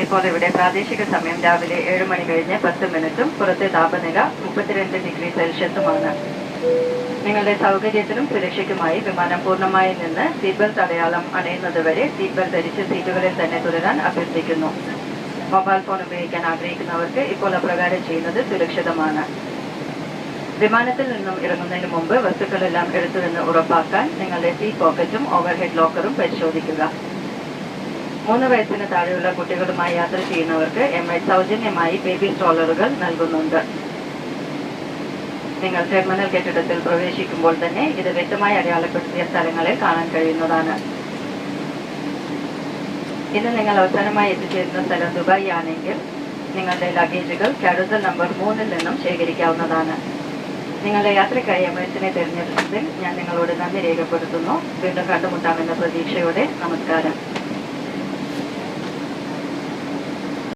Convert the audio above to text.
ഇപ്പോൾ ഇവിടെ പ്രാദേശിക സമയം രാവിലെ 7 മണി കഴിഞ്ഞ് 10 മിനിറ്റും പുറത്തെ താപനില 32 ഡിഗ്രി സെൽഷ്യസുമാണ്. നിങ്ങളുടെ സൗകര്യത്തിനും സുരക്ഷയ്ക്കുമായി വിമാനം പൂർണ്ണമായി നിന്ന് സീറ്റ് ബെൽറ്റ് അടയാളം അണയുന്നതുവരെ സീറ്റ് ബെൽറ്റ് ധരിച്ച് സീറ്റുകളിൽ തന്നെ തുടരാൻ അഭ്യർത്ഥിക്കുന്നു. മൊബൈൽ ഫോൺ ഉപയോഗിക്കാൻ ആഗ്രഹിക്കുന്നവർക്ക് ഇപ്പോൾ അപ്രകാരം ചെയ്യുന്നത് സുരക്ഷിതമാണ്. വിമാനത്തിൽ നിന്നും ഇറങ്ങുന്നതിന് മുമ്പ് വസ്തുക്കളെല്ലാം എടുത്തുവെന്ന് ഉറപ്പാക്കാൻ നിങ്ങളുടെ സീറ്റ് പോക്കറ്റും ഓവർഹെഡ് ലോക്കറും പരിശോധിക്കുക. 3 വയസ്സിന് താഴെയുള്ള കുട്ടികളുമായി യാത്ര ചെയ്യുന്നവർക്ക് എമിറേറ്റ്സ് സൗജന്യമായി ബേബി സ്ട്രോളറുകൾ നൽകുന്നുണ്ട്. നിങ്ങൾ ടെർമിനൽ കെട്ടിടത്തിൽ പ്രവേശിക്കുമ്പോൾ തന്നെ ഇത് വ്യക്തമായി അടയാളപ്പെടുത്തിയ സ്ഥലങ്ങളിൽ കാണാൻ കഴിയുന്നതാണ്. ഇന്ന് നിങ്ങൾ അവസാനമായി എത്തിച്ചേരുന്ന സ്ഥലം ദുബായ് ആണെങ്കിൽ നിങ്ങളുടെ ലഗേജുകൾ കാരൂസൽ നമ്പർ 3 നിന്നും ശേഖരിക്കാവുന്നതാണ്. നിങ്ങളുടെ യാത്രയ്ക്കായി എമിറേറ്റ്സിനെ തിരഞ്ഞെടുത്തതിൽ ഞാൻ നിങ്ങളോട് നന്ദി രേഖപ്പെടുത്തുന്നു. വീണ്ടും കണ്ടുമുട്ടാമെന്ന പ്രതീക്ഷയോടെ നമസ്കാരം.